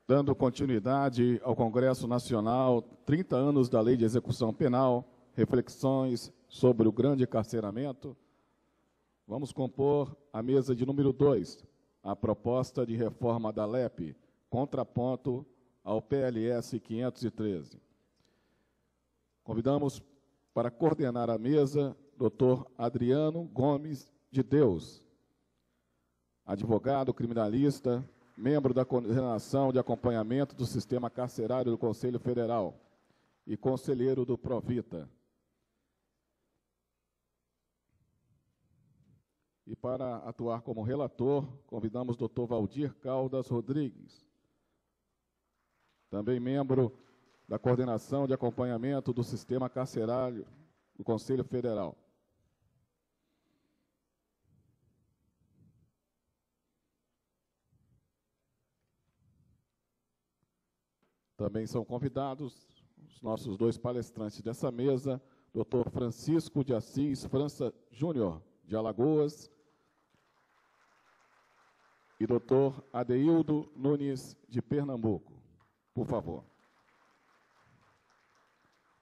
Dando continuidade ao Congresso Nacional, 30 anos da Lei de Execução Penal, reflexões sobre o grande encarceramento, vamos compor a mesa de número 2, a proposta de reforma da LEP, contraponto ao PLS 513. Convidamos para coordenar a mesa Dr. Adriano Gomes de Deus, advogado criminalista, membro da Coordenação de Acompanhamento do Sistema Carcerário do Conselho Federal e conselheiro do Provita. E para atuar como relator, convidamos o Dr. Valdir Caldas Rodrigues, também membro da Coordenação de Acompanhamento do Sistema Carcerário do Conselho Federal. Também são convidados os nossos dois palestrantes dessa mesa, Dr. Francisco de Assis França Júnior, de Alagoas, e Dr. Adeildo Nunes, de Pernambuco. Por favor.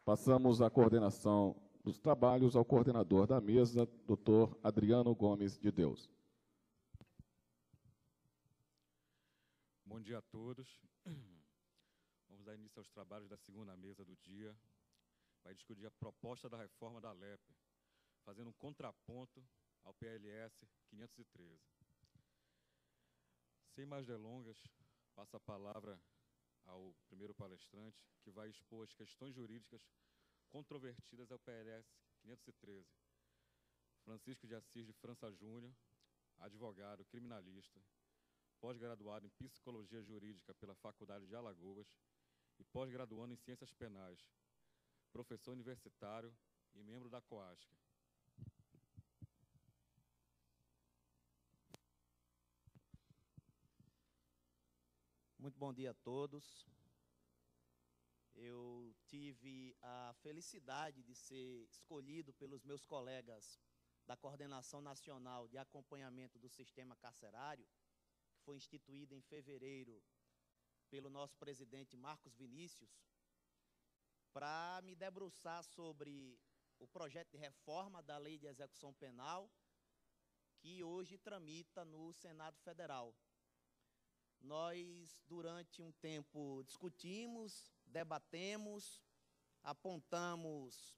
Passamos a coordenação dos trabalhos ao coordenador da mesa, Dr. Adriano Gomes de Deus. Bom dia a todos. Vamos dar início aos trabalhos da segunda mesa do dia. Vai discutir a proposta da reforma da LEP, fazendo um contraponto ao PLS 513. Sem mais delongas, passo a palavra ao primeiro palestrante, que vai expor as questões jurídicas controvertidas ao PLS 513. Francisco de Assis de França Júnior, advogado criminalista, pós-graduado em Psicologia Jurídica pela Faculdade de Alagoas e pós-graduando em Ciências Penais, professor universitário e membro da COASC. Muito bom dia a todos. Eu tive a felicidade de ser escolhido pelos meus colegas da Coordenação Nacional de Acompanhamento do Sistema Carcerário, que foi instituída em fevereiro pelo nosso presidente Marcos Vinícius, para me debruçar sobre o projeto de reforma da Lei de Execução Penal, que hoje tramita no Senado Federal. Nós, durante um tempo, discutimos, debatemos, apontamos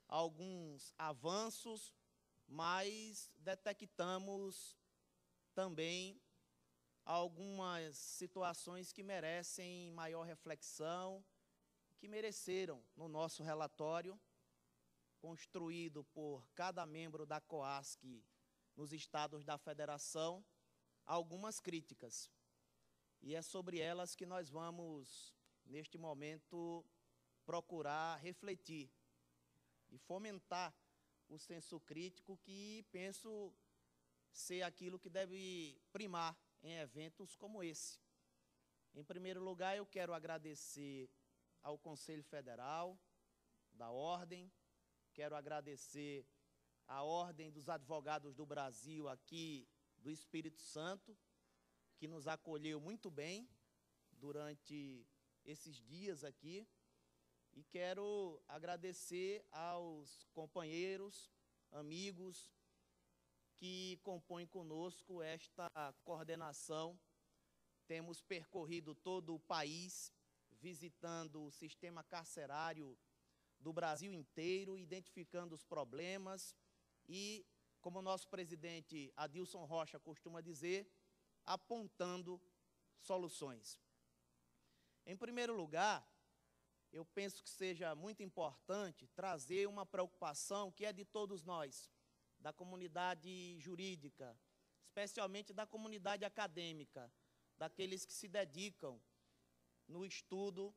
alguns avanços, mas detectamos também algumas situações que merecem maior reflexão, que mereceram, no nosso relatório, construído por cada membro da COASC nos estados da federação, algumas críticas. E é sobre elas que nós vamos, neste momento, procurar refletir e fomentar o senso crítico, que penso ser aquilo que deve primar em eventos como esse. Em primeiro lugar, eu quero agradecer ao Conselho Federal da Ordem, quero agradecer à Ordem dos Advogados do Brasil aqui do Espírito Santo, que nos acolheu muito bem durante esses dias aqui, e quero agradecer aos companheiros, amigos, que compõem conosco esta coordenação. Temos percorrido todo o país, visitando o sistema carcerário do Brasil inteiro, identificando os problemas e, como nosso presidente Adilson Rocha costuma dizer, apontando soluções. Em primeiro lugar, eu penso que seja muito importante trazer uma preocupação que é de todos nós, da comunidade jurídica, especialmente da comunidade acadêmica, daqueles que se dedicam no estudo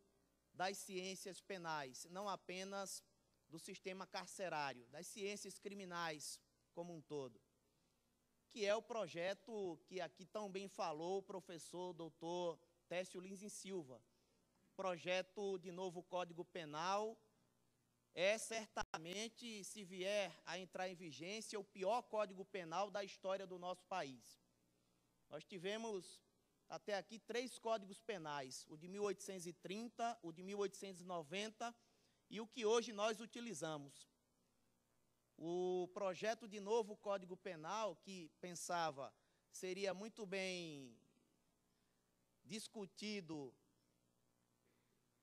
das ciências penais, não apenas do sistema carcerário, das ciências criminais como um todo, que é o projeto que aqui tão bem falou o professor doutor Técio Lins e Silva. Projeto de novo Código Penal é certamente, se vier a entrar em vigência, o pior Código Penal da história do nosso país. Nós tivemos até aqui, 3 códigos penais, o de 1830, o de 1890 e o que hoje nós utilizamos. O projeto de novo Código Penal, que pensava seria muito bem discutido,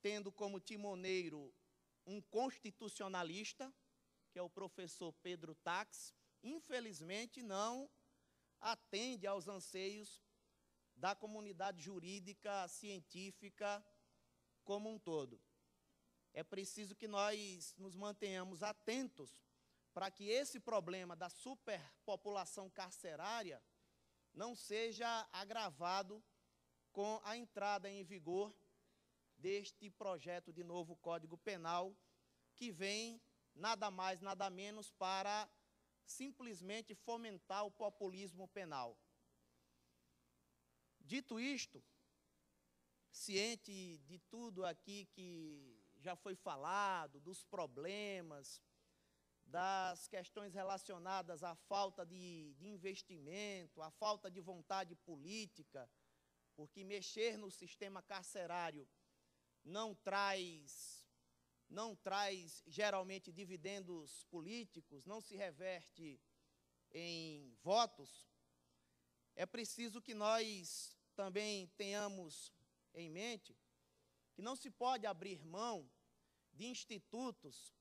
tendo como timoneiro um constitucionalista, que é o professor Pedro Tax, infelizmente não atende aos anseios da comunidade jurídica científica como um todo. É preciso que nós nos mantenhamos atentos para que esse problema da superpopulação carcerária não seja agravado com a entrada em vigor deste projeto de novo Código Penal, que vem nada mais, nada menos para simplesmente fomentar o populismo penal. Dito isto, ciente de tudo aqui que já foi falado, dos problemas, das questões relacionadas à falta de investimento, à falta de vontade política, porque mexer no sistema carcerário não traz geralmente dividendos políticos, não se reverte em votos. É preciso que nós também tenhamos em mente que não se pode abrir mão de institutos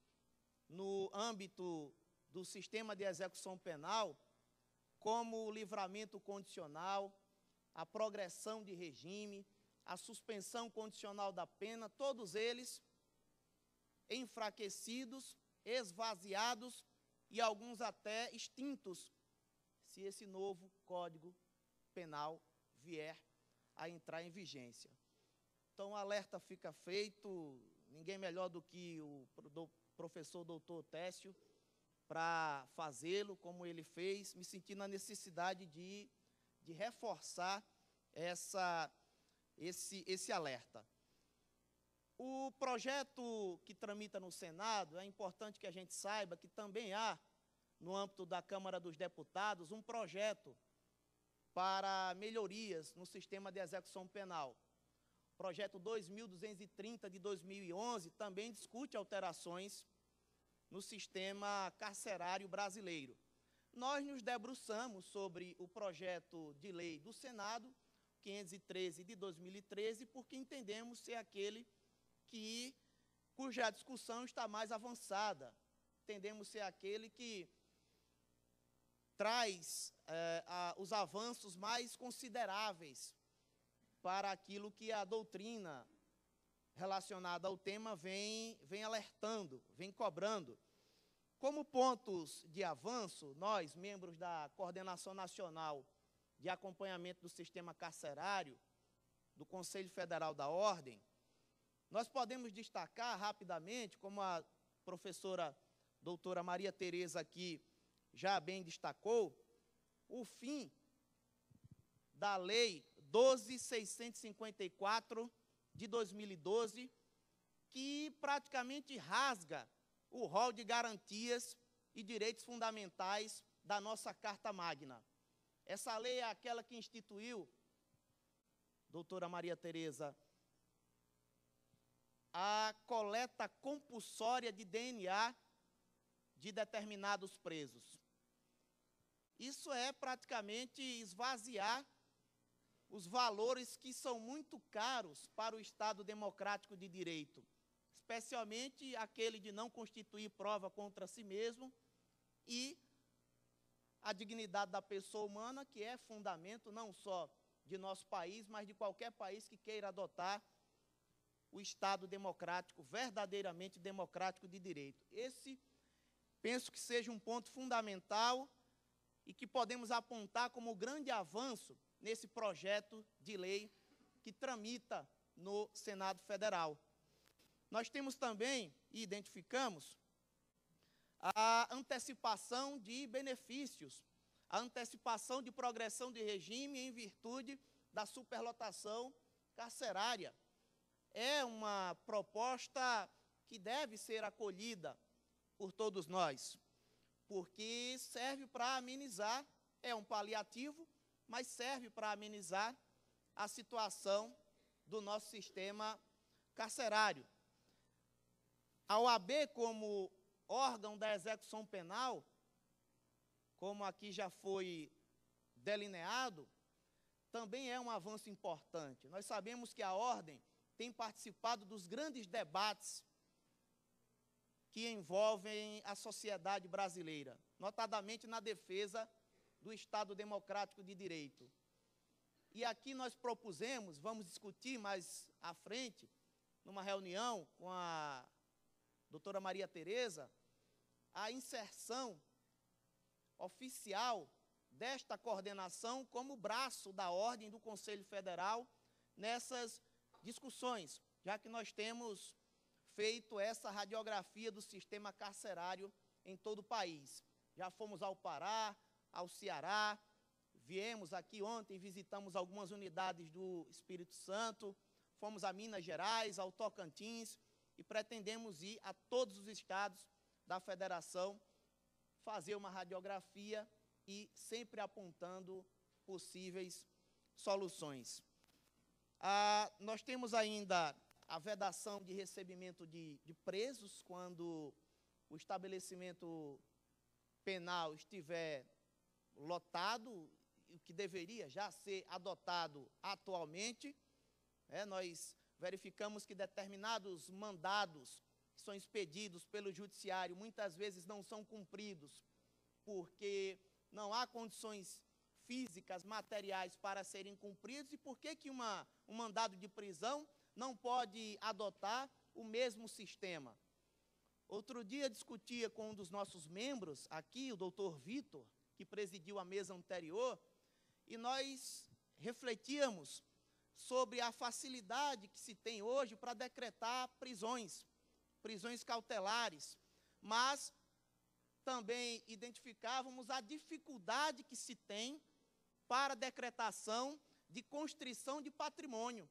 no âmbito do sistema de execução penal, como o livramento condicional, a progressão de regime, a suspensão condicional da pena, todos eles enfraquecidos, esvaziados e alguns até extintos, se esse novo Código Penal vier a entrar em vigência. Então, o alerta fica feito, ninguém melhor do que o professor doutor Técio para fazê-lo, como ele fez, me senti na necessidade de reforçar esse alerta. O projeto que tramita no Senado, é importante que a gente saiba que também há, no âmbito da Câmara dos Deputados, um projeto para melhorias no sistema de execução penal. O projeto 2230 de 2011 também discute alterações no sistema carcerário brasileiro. Nós nos debruçamos sobre o projeto de lei do Senado, 513 de 2013, porque entendemos ser aquele cuja discussão está mais avançada. Entendemos ser aquele que traz os avanços mais consideráveis para aquilo que a doutrina relacionada ao tema vem alertando, vem cobrando. Como pontos de avanço, nós, membros da Coordenação Nacional de Acompanhamento do Sistema Carcerário, do Conselho Federal da Ordem, nós podemos destacar rapidamente, como a professora doutora Maria Tereza aqui já bem destacou, o fim da Lei 12.654 de 2012, que praticamente rasga o rol de garantias e direitos fundamentais da nossa Carta Magna. Essa lei é aquela que instituiu, doutora Maria Tereza, a coleta compulsória de DNA de determinados presos. Isso é praticamente esvaziar os valores que são muito caros para o Estado democrático de direito, especialmente aquele de não constituir prova contra si mesmo e a dignidade da pessoa humana, que é fundamento não só de nosso país, mas de qualquer país que queira adotar o Estado democrático, verdadeiramente democrático de direito. Esse, penso que seja um ponto fundamental e que podemos apontar como grande avanço nesse projeto de lei que tramita no Senado Federal. Nós temos também, e identificamos, a antecipação de benefícios, a antecipação de progressão de regime em virtude da superlotação carcerária. É uma proposta que deve ser acolhida por todos nós, porque serve para amenizar, é um paliativo, mas serve para amenizar a situação do nosso sistema carcerário. A OAB, como órgão da execução penal, como aqui já foi delineado, também é um avanço importante. Nós sabemos que a Ordem tem participado dos grandes debates que envolvem a sociedade brasileira, notadamente na defesa do Estado Democrático de Direito. E aqui nós propusemos, vamos discutir mais à frente, numa reunião com a doutora Maria Tereza, a inserção oficial desta coordenação como braço da Ordem do Conselho Federal nessas discussões, já que nós temos feito essa radiografia do sistema carcerário em todo o país. Já fomos ao Pará, ao Ceará, viemos aqui ontem, visitamos algumas unidades do Espírito Santo, fomos a Minas Gerais, ao Tocantins, e pretendemos ir a todos os estados da federação, fazer uma radiografia e sempre apontando possíveis soluções. Nós temos ainda a vedação de recebimento de presos, quando o estabelecimento penal estiver lotado, o que deveria já ser adotado atualmente. Nós verificamos que determinados mandados que são expedidos pelo judiciário muitas vezes não são cumpridos, porque não há condições físicas, materiais para serem cumpridos. E por que um mandado de prisão não pode adotar o mesmo sistema? Outro dia discutia com um dos nossos membros aqui, o doutor Vitor, que presidiu a mesa anterior, e nós refletíamos sobre a facilidade que se tem hoje para decretar prisões cautelares, mas também identificávamos a dificuldade que se tem para a decretação de constrição de patrimônio.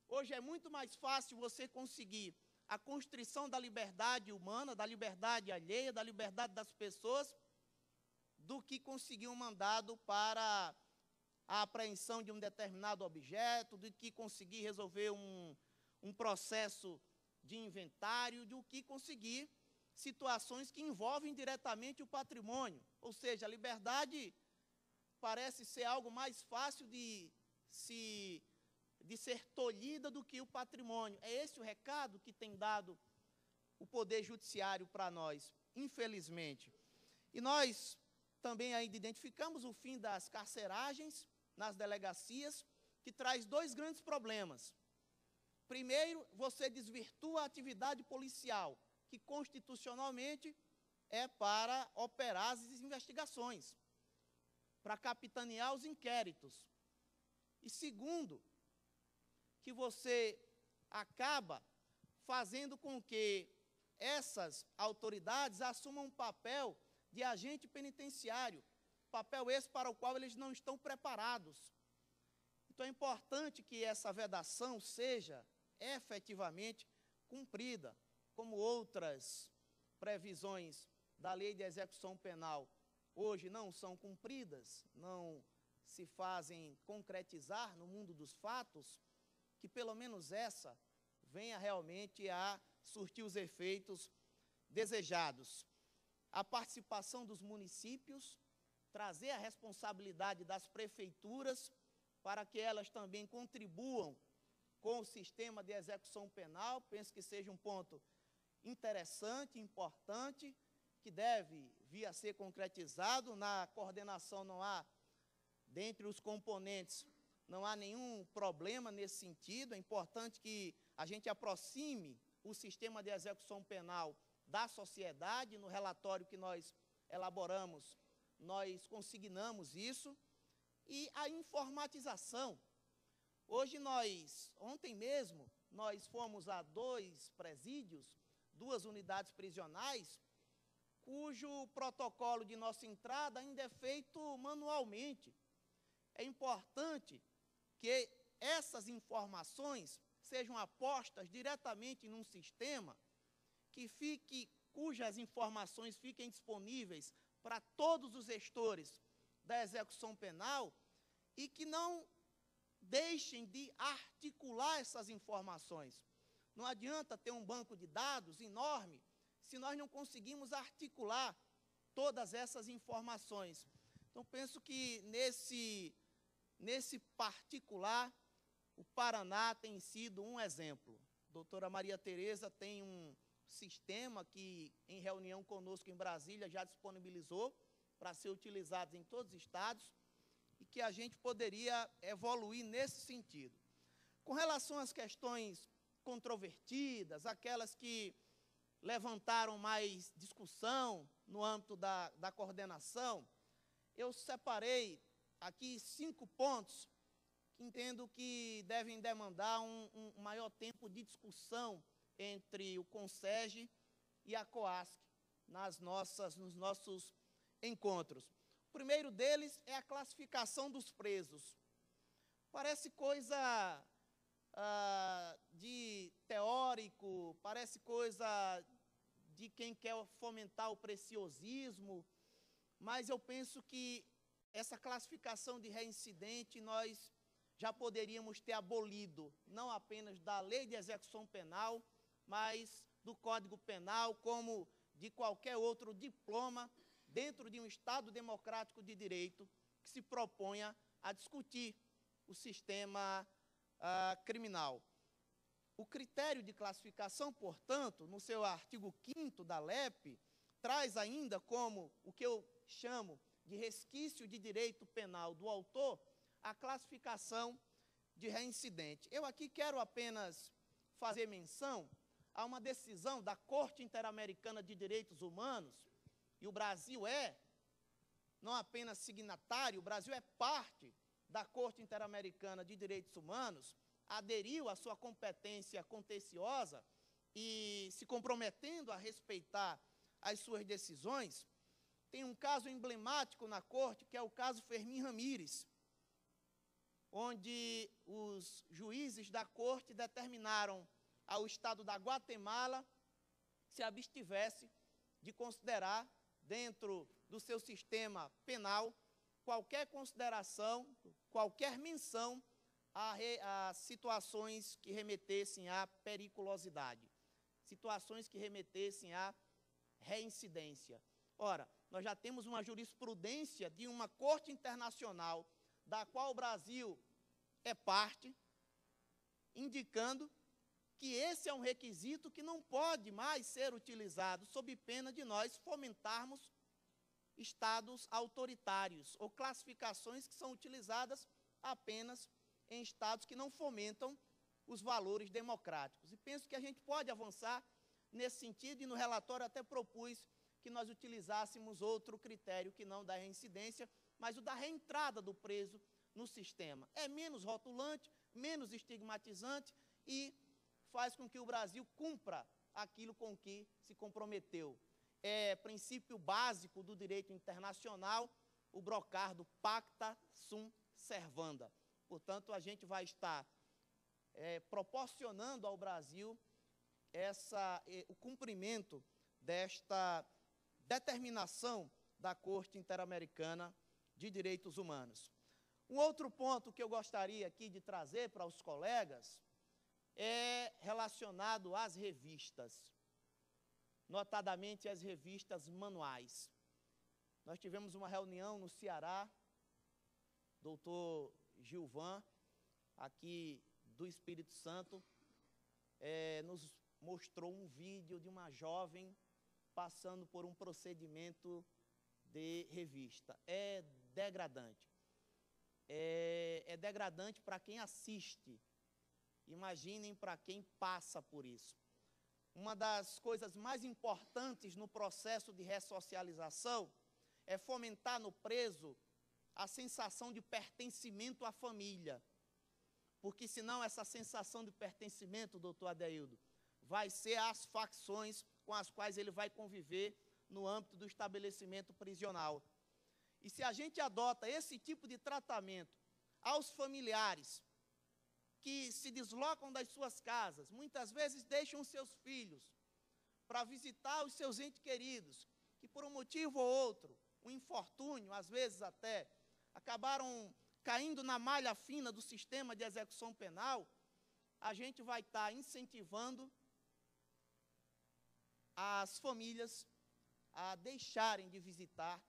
Hoje é muito mais fácil você conseguir a constrição da liberdade humana, da liberdade alheia, da liberdade das pessoas, do que conseguir um mandado para a apreensão de um determinado objeto, do que conseguir resolver um processo de inventário, do que conseguir situações que envolvem diretamente o patrimônio. Ou seja, a liberdade parece ser algo mais fácil de ser tolhida do que o patrimônio. É esse o recado que tem dado o Poder Judiciário para nós, infelizmente. E nós também ainda identificamos o fim das carceragens nas delegacias, que traz dois grandes problemas. Primeiro, você desvirtua a atividade policial, que constitucionalmente é para operar as investigações, para capitanear os inquéritos. E segundo, que você acaba fazendo com que essas autoridades assumam um papel de agente penitenciário, papel esse para o qual eles não estão preparados. Então é importante que essa vedação seja efetivamente cumprida, como outras previsões da Lei de Execução Penal hoje não são cumpridas, não se fazem concretizar no mundo dos fatos, que pelo menos essa venha realmente a surtir os efeitos desejados. A participação dos municípios, trazer a responsabilidade das prefeituras para que elas também contribuam com o sistema de execução penal, penso que seja um ponto interessante, importante, que deve vir a ser concretizado. Na coordenação não há, dentre os componentes, não há nenhum problema nesse sentido. É importante que a gente aproxime o sistema de execução penal da sociedade. No relatório que nós elaboramos, nós consignamos isso. E a informatização. Hoje ontem mesmo, nós fomos a 2 presídios, 2 unidades prisionais, cujo protocolo de nossa entrada ainda é feito manualmente. É importante que essas informações sejam apostas diretamente num sistema cujas informações fiquem disponíveis para todos os gestores da execução penal e que não deixem de articular essas informações. Não adianta ter um banco de dados enorme se nós não conseguimos articular todas essas informações. Então, penso que nesse particular, o Paraná tem sido um exemplo. A doutora Maria Tereza tem um sistema que, em reunião conosco em Brasília, já disponibilizou para ser utilizado em todos os estados e que a gente poderia evoluir nesse sentido. Com relação às questões controvertidas, aquelas que levantaram mais discussão no âmbito da coordenação, eu separei aqui 5 pontos que entendo que devem demandar um maior tempo de discussão entre o CONSERJ e a COASC nos nossos encontros. O primeiro deles é a classificação dos presos. Parece coisa de teórico, parece coisa de quem quer fomentar o preciosismo, mas eu penso que essa classificação de reincidente nós já poderíamos ter abolido, não apenas da Lei de Execução Penal, mas do Código Penal, como de qualquer outro diploma dentro de um Estado democrático de direito que se proponha a discutir o sistema criminal. O critério de classificação, portanto, no seu artigo 5º da LEP, traz ainda como o que eu chamo de resquício de direito penal do autor, a classificação de reincidente. Eu aqui quero apenas fazer menção a uma decisão da Corte Interamericana de Direitos Humanos, e o Brasil não apenas signatário, o Brasil é parte da Corte Interamericana de Direitos Humanos, aderiu à sua competência contenciosa e se comprometendo a respeitar as suas decisões. Tem um caso emblemático na Corte, que é o caso Fermín Ramírez, onde os juízes da Corte determinaram ao Estado da Guatemala que se abstivesse de considerar, dentro do seu sistema penal, qualquer consideração, qualquer menção a situações que remetessem à periculosidade, situações que remetessem à reincidência. Ora, nós já temos uma jurisprudência de uma corte internacional, da qual o Brasil é parte, indicando que esse é um requisito que não pode mais ser utilizado, sob pena de nós fomentarmos estados autoritários, ou classificações que são utilizadas apenas em estados que não fomentam os valores democráticos. E penso que a gente pode avançar nesse sentido, e no relatório até propus que nós utilizássemos outro critério que não da reincidência, mas o da reentrada do preso no sistema. É menos rotulante, menos estigmatizante e faz com que o Brasil cumpra aquilo com que se comprometeu. É princípio básico do direito internacional, o brocardo pacta sunt servanda. Portanto, a gente vai estar proporcionando ao Brasil o cumprimento desta determinação da Corte Interamericana de Direitos Humanos. Um outro ponto que eu gostaria aqui de trazer para os colegas é relacionado às revistas, notadamente as revistas manuais. Nós tivemos uma reunião no Ceará, doutor Gilvan, aqui do Espírito Santo, nos mostrou um vídeo de uma jovem passando por um procedimento de revista. É degradante. É degradante para quem assiste. Imaginem para quem passa por isso. Uma das coisas mais importantes no processo de ressocialização é fomentar no preso a sensação de pertencimento à família. Porque senão essa sensação de pertencimento, doutor Adeildo, vai ser as facções com as quais ele vai conviver no âmbito do estabelecimento prisional. E se a gente adota esse tipo de tratamento aos familiares que se deslocam das suas casas, muitas vezes deixam seus filhos para visitar os seus entes queridos, que por um motivo ou outro, um infortúnio, às vezes até, acabaram caindo na malha fina do sistema de execução penal, a gente vai estar incentivando as famílias a deixarem de visitar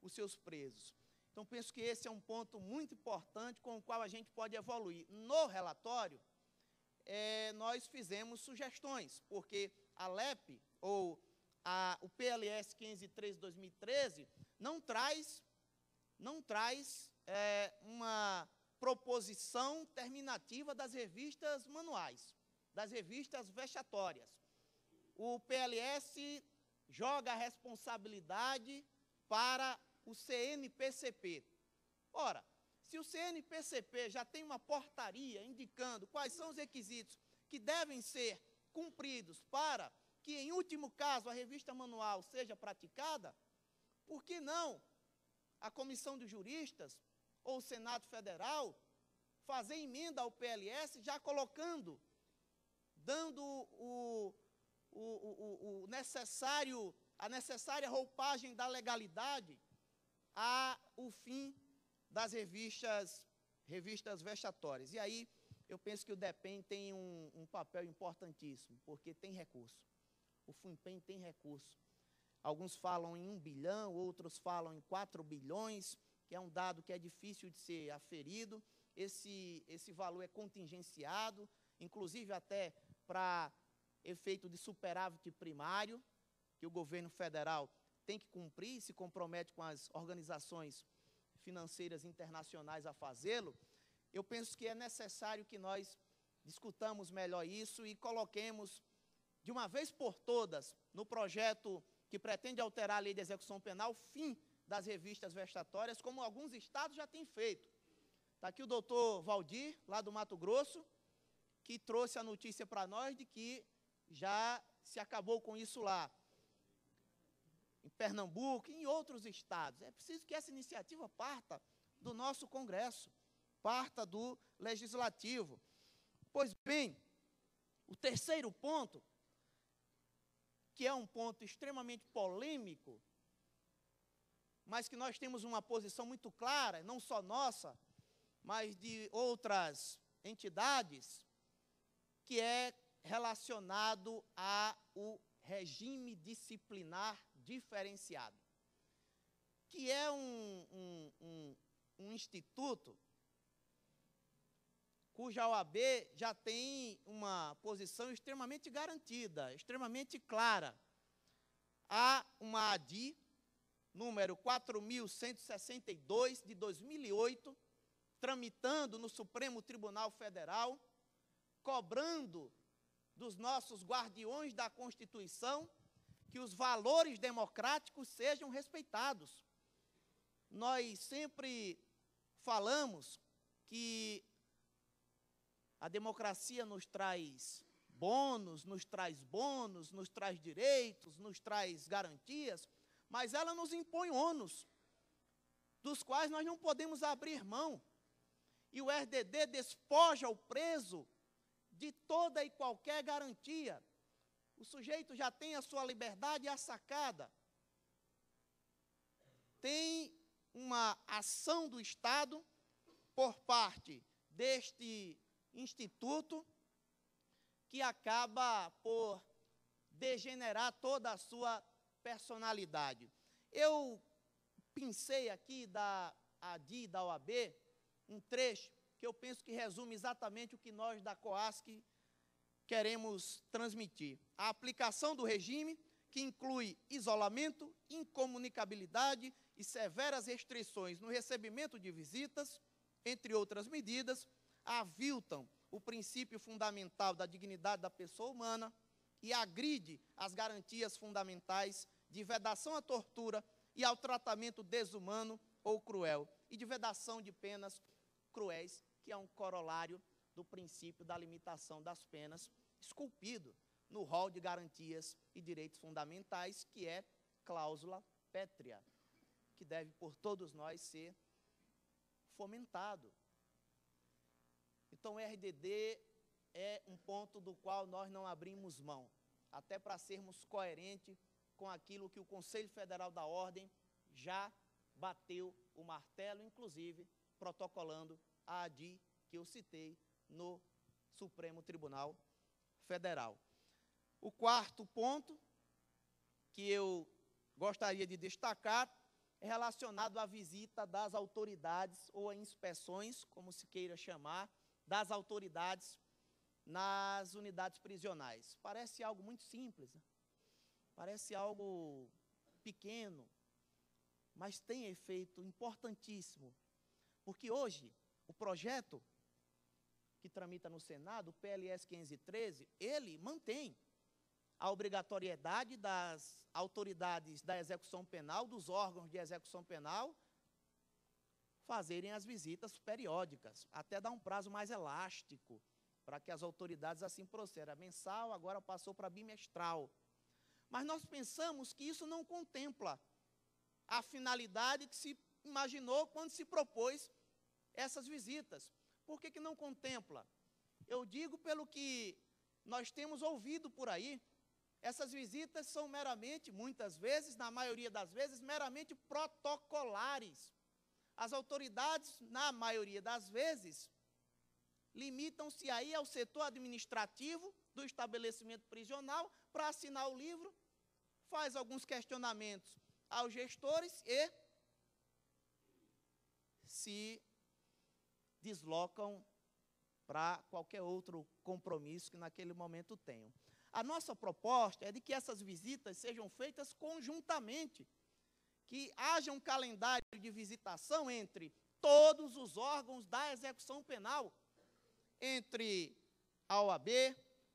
os seus presos. Então, penso que esse é um ponto muito importante com o qual a gente pode evoluir. No relatório, nós fizemos sugestões, porque a LEP, ou o PLS 503/2013, não traz uma proposição terminativa das revistas manuais, das revistas vexatórias. O PLS joga a responsabilidade para o CNPCP. Ora, se o CNPCP já tem uma portaria indicando quais são os requisitos que devem ser cumpridos para que, em último caso, a revista manual seja praticada, por que não a Comissão dos Juristas ou o Senado Federal fazer emenda ao PLS, já colocando, dando a necessária roupagem da legalidade ao fim das revistas vexatórias. E aí, eu penso que o DEPEN tem um papel importantíssimo, porque tem recurso. O FUNPEN tem recurso. Alguns falam em 1 bilhão, outros falam em 4 bilhões, que é um dado que é difícil de ser aferido. Esse valor é contingenciado, inclusive até para efeito de superávit primário, que o governo federal tem que cumprir, se compromete com as organizações financeiras internacionais a fazê-lo. Eu penso que é necessário que nós discutamos melhor isso e coloquemos, de uma vez por todas, no projeto que pretende alterar a lei de execução penal, fim das revistas vexatórias, como alguns estados já têm feito. Está aqui o doutor Valdir, lá do Mato Grosso, que trouxe a notícia para nós de que já se acabou com isso lá. Em Pernambuco e em outros estados. É preciso que essa iniciativa parta do nosso Congresso, parta do Legislativo. Pois bem, o terceiro ponto, que é um ponto extremamente polêmico, mas que nós temos uma posição muito clara, não só nossa, mas de outras entidades, que é relacionado ao regime disciplinar diferenciado, que é um instituto cuja OAB já tem uma posição extremamente garantida, extremamente clara. Há uma ADI, número 4.162, de 2008, tramitando no Supremo Tribunal Federal, cobrando dos nossos guardiões da Constituição que os valores democráticos sejam respeitados. Nós sempre falamos que a democracia nos traz bônus, nos traz direitos, nos traz garantias, mas ela nos impõe ônus, dos quais nós não podemos abrir mão. E o RDD despoja o preso de toda e qualquer garantia. O sujeito já tem a sua liberdade assacada. Tem uma ação do Estado por parte deste instituto que acaba por degenerar toda a sua personalidade. Eu pensei aqui da ADI, da OAB, um trecho que eu penso que resume exatamente o que nós da COASC queremos transmitir. A aplicação do regime, que inclui isolamento, incomunicabilidade e severas restrições no recebimento de visitas, entre outras medidas, aviltam o princípio fundamental da dignidade da pessoa humana e agride as garantias fundamentais de vedação à tortura e ao tratamento desumano ou cruel, e de vedação de penas cruéis, que é um corolário do princípio da limitação das penas, esculpido no rol de garantias e direitos fundamentais, que é cláusula pétrea, que deve por todos nós ser fomentado. Então, o RDD é um ponto do qual nós não abrimos mão, até para sermos coerentes com aquilo que o Conselho Federal da Ordem já bateu o martelo, inclusive protocolando a ADI que eu citei no Supremo Tribunal Federal. O quarto ponto que eu gostaria de destacar é relacionado à visita das autoridades, ou a inspeções, como se queira chamar, das autoridades nas unidades prisionais. Parece algo muito simples, né? Parece algo pequeno, mas tem efeito importantíssimo, porque hoje o projeto que tramita no Senado, o PLS 513, ele mantém a obrigatoriedade das autoridades da execução penal, dos órgãos de execução penal, fazerem as visitas periódicas, até dar um prazo mais elástico, para que as autoridades assim procedam. Mensal, agora passou para bimestral. Mas nós pensamos que isso não contempla a finalidade que se imaginou quando se propôs essas visitas. Por que não contempla? Eu digo pelo que nós temos ouvido por aí. Essas visitas são meramente, muitas vezes, na maioria das vezes, meramente protocolares. As autoridades, na maioria das vezes, limitam-se aí ao setor administrativo do estabelecimento prisional para assinar o livro, faz alguns questionamentos aos gestores e se deslocam para qualquer outro compromisso que naquele momento tenham. A nossa proposta é de que essas visitas sejam feitas conjuntamente, que haja um calendário de visitação entre todos os órgãos da execução penal, entre a OAB,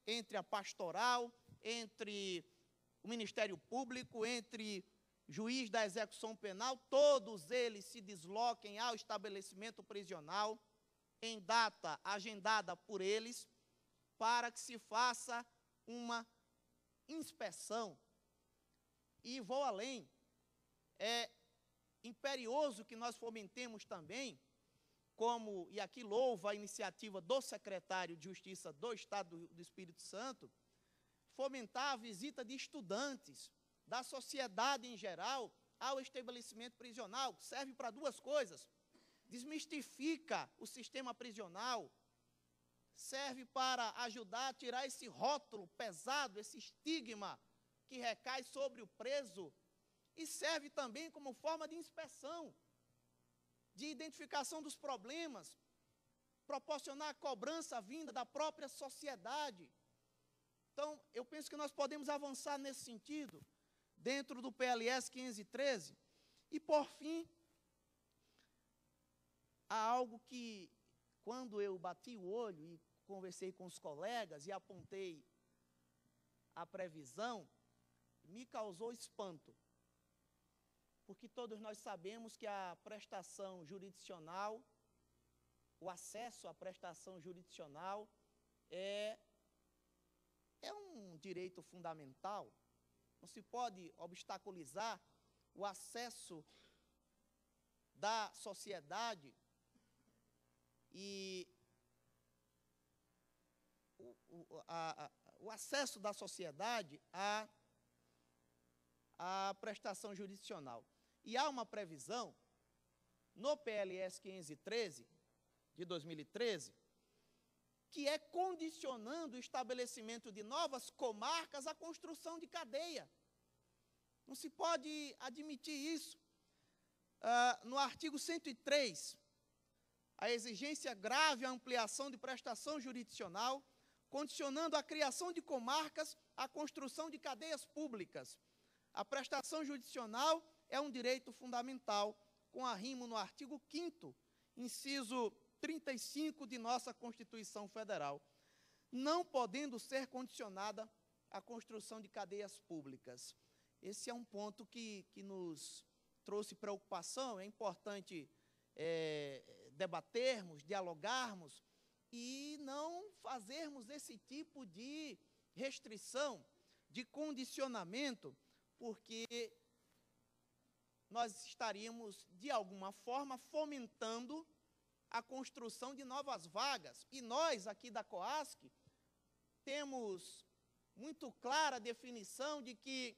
entre a pastoral, entre o Ministério Público, entre juiz da execução penal, todos eles se desloquem ao estabelecimento prisional, em data agendada por eles, para que se faça uma inspeção. E vou além, é imperioso que nós fomentemos também, como, e aqui louvo a iniciativa do secretário de Justiça do Estado do Espírito Santo, fomentar a visita de estudantes, da sociedade em geral, ao estabelecimento prisional, que serve para duas coisas: desmistifica o sistema prisional, serve para ajudar a tirar esse rótulo pesado, esse estigma que recai sobre o preso, e serve também como forma de inspeção, de identificação dos problemas, proporcionar a cobrança vinda da própria sociedade. Então, eu penso que nós podemos avançar nesse sentido, dentro do PLS 513. E, por fim, há algo que, quando eu bati o olho e conversei com os colegas e apontei a previsão, me causou espanto. Porque todos nós sabemos que a prestação jurisdicional, o acesso à prestação jurisdicional é um direito fundamental. Não se pode obstaculizar o acesso da sociedade e o acesso da sociedade à prestação jurisdicional. E há uma previsão no PLS 513, de 2013, que é condicionando o estabelecimento de novas comarcas à construção de cadeia. Não se pode admitir isso. No artigo 103, a exigência grave à ampliação de prestação jurisdicional, condicionando a criação de comarcas à construção de cadeias públicas. A prestação jurisdicional é um direito fundamental, com arrimo no artigo 5º, inciso 35 de nossa Constituição Federal, não podendo ser condicionada à construção de cadeias públicas. Esse é um ponto que nos trouxe preocupação. É importante debatermos, dialogarmos e não fazermos esse tipo de restrição, de condicionamento, porque nós estaríamos, de alguma forma, fomentando a construção de novas vagas. E nós, aqui da COASC, temos muito clara a definição de que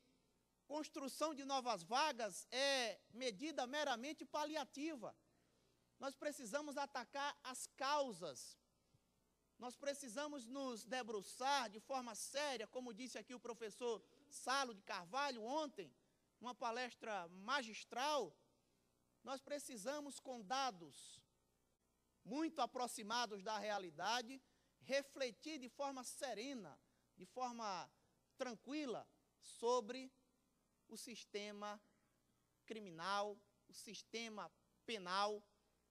construção de novas vagas é medida meramente paliativa. Nós precisamos atacar as causas. Nós precisamos nos debruçar de forma séria, como disse aqui o professor Salo de Carvalho ontem, numa palestra magistral. Nós precisamos, com dados muito aproximados da realidade, refletir de forma serena, de forma tranquila, sobre o sistema criminal, o sistema penal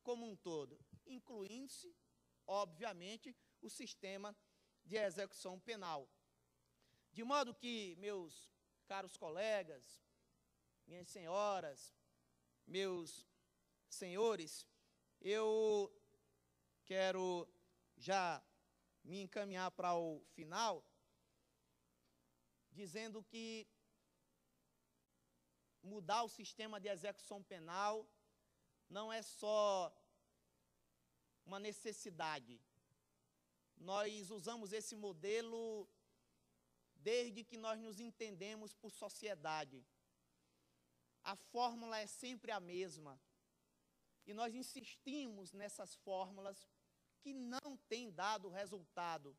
como um todo, incluindo-se, obviamente, o sistema de execução penal. De modo que, meus caros colegas, minhas senhoras, meus senhores, eu quero já me encaminhar para o final, dizendo que mudar o sistema de execução penal não é só uma necessidade. Nós usamos esse modelo desde que nós nos entendemos por sociedade. A fórmula é sempre a mesma. E nós insistimos nessas fórmulas que não têm dado resultado.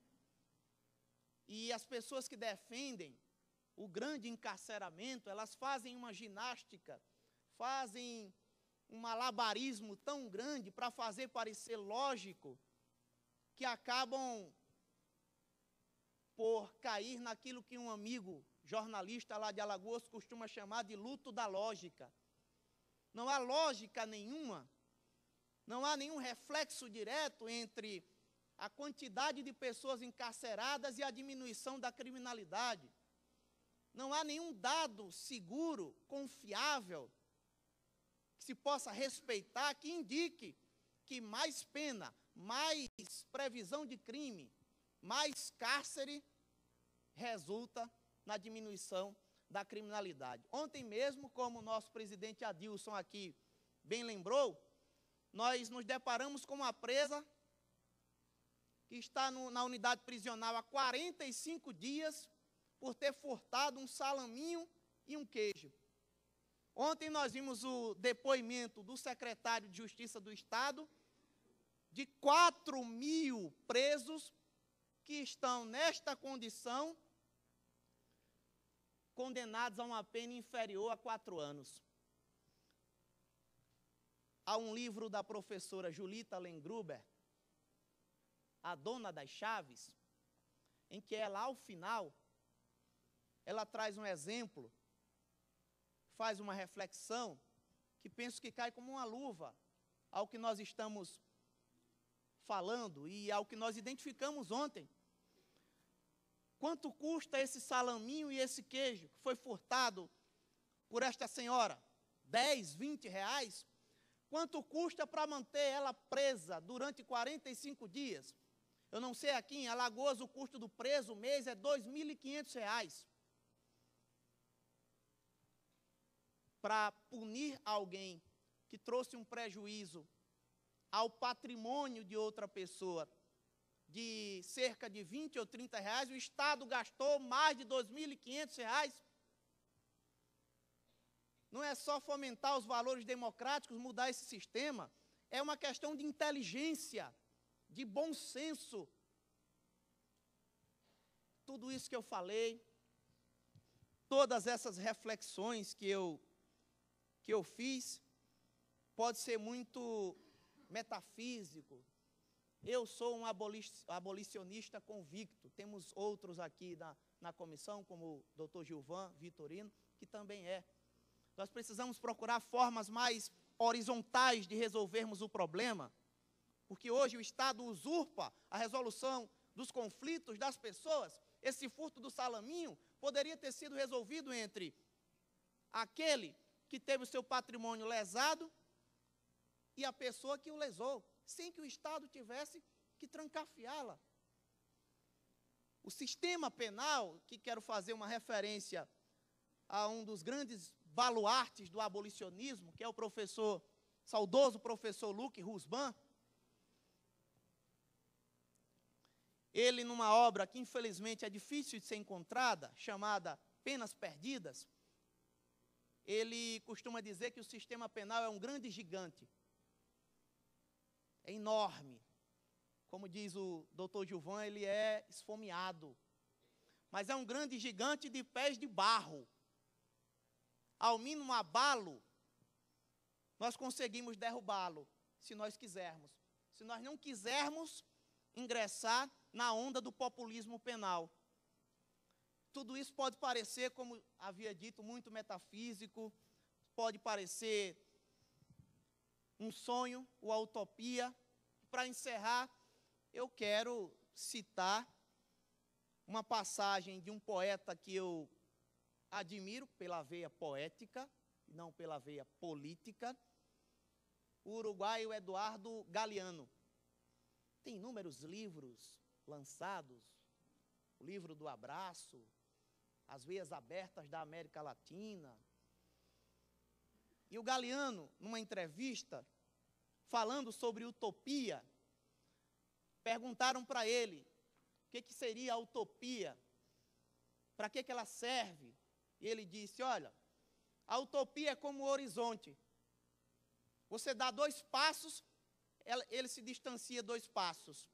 E as pessoas que defendem o grande encarceramento, elas fazem uma ginástica, fazem um malabarismo tão grande para fazer parecer lógico, que acabam por cair naquilo que um amigo jornalista lá de Alagoas costuma chamar de luto da lógica. Não há lógica nenhuma, não há nenhum reflexo direto entre a quantidade de pessoas encarceradas e a diminuição da criminalidade. Não há nenhum dado seguro, confiável, que se possa respeitar, que indique que mais pena, mais previsão de crime, mais cárcere resulta na diminuição da criminalidade. Ontem mesmo, como o nosso presidente Adilson aqui bem lembrou, nós nos deparamos com uma presa que está na unidade prisional há 45 dias por ter furtado um salaminho e um queijo. Ontem nós vimos o depoimento do secretário de Justiça do Estado de 4.000 presos que estão nesta condição, condenados a uma pena inferior a 4 anos. Há um livro da professora Julita Lengruber, A Dona das Chaves, em que ela, ao final, ela traz um exemplo, faz uma reflexão, que penso que cai como uma luva ao que nós estamos falando e ao que nós identificamos ontem. Quanto custa esse salaminho e esse queijo que foi furtado por esta senhora? 10, 20 reais? Quanto custa para manter ela presa durante 45 dias? Eu não sei, aqui em Alagoas o custo do preso mês é R$ 2.500. Para punir alguém que trouxe um prejuízo ao patrimônio de outra pessoa de cerca de 20 ou 30 reais, o Estado gastou mais de R$ 2.500. Não é só fomentar os valores democráticos, mudar esse sistema, é uma questão de inteligência, de bom senso. Tudo isso que eu falei, todas essas reflexões que eu fiz, pode ser muito metafísico. Eu sou um abolicionista convicto. Temos outros aqui na comissão, como o doutor Gilvan Vitorino, que também é. Nós precisamos procurar formas mais horizontais de resolvermos o problema, porque hoje o Estado usurpa a resolução dos conflitos das pessoas. Esse furto do salaminho poderia ter sido resolvido entre aquele que teve o seu patrimônio lesado e a pessoa que o lesou, sem que o Estado tivesse que trancafiá-la. O sistema penal, que quero fazer uma referência a um dos grandes baluartes do abolicionismo, que é o saudoso professor Luc Rusban, ele, numa obra que infelizmente é difícil de ser encontrada, chamada Penas Perdidas, ele costuma dizer que o sistema penal é um grande gigante. é enorme. Como diz o doutor Gilvan, ele é esfomeado. Mas é um grande gigante de pés de barro. Ao mínimo abalo, nós conseguimos derrubá-lo, se nós quisermos. Se nós não quisermos ingressar na onda do populismo penal. Tudo isso pode parecer, como havia dito, muito metafísico, pode parecer um sonho, uma utopia. Para encerrar, eu quero citar uma passagem de um poeta que eu admiro pela veia poética, não pela veia política, o uruguaio Eduardo Galeano. Tem inúmeros livros lançados, o livro do abraço, As Veias Abertas da América Latina. E o Galeano, numa entrevista, falando sobre utopia, perguntaram para ele o que seria a utopia, para que ela serve. E ele disse, olha, a utopia é como o horizonte. Você dá 2 passos, ele se distancia 2 passos.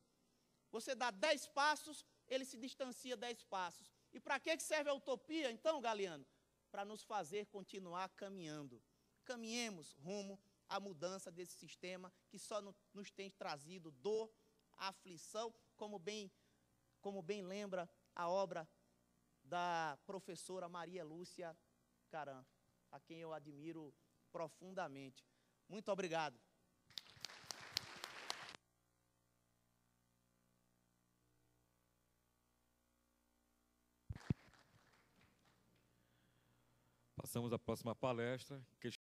Você dá 10 passos, ele se distancia 10 passos. E para que serve a utopia, então, Galeano? Para nos fazer continuar caminhando. Caminhemos rumo à mudança desse sistema que só nos tem trazido dor, aflição, como bem lembra a obra da professora Maria Lúcia Caram, a quem eu admiro profundamente. Muito obrigado. Passamos à próxima palestra.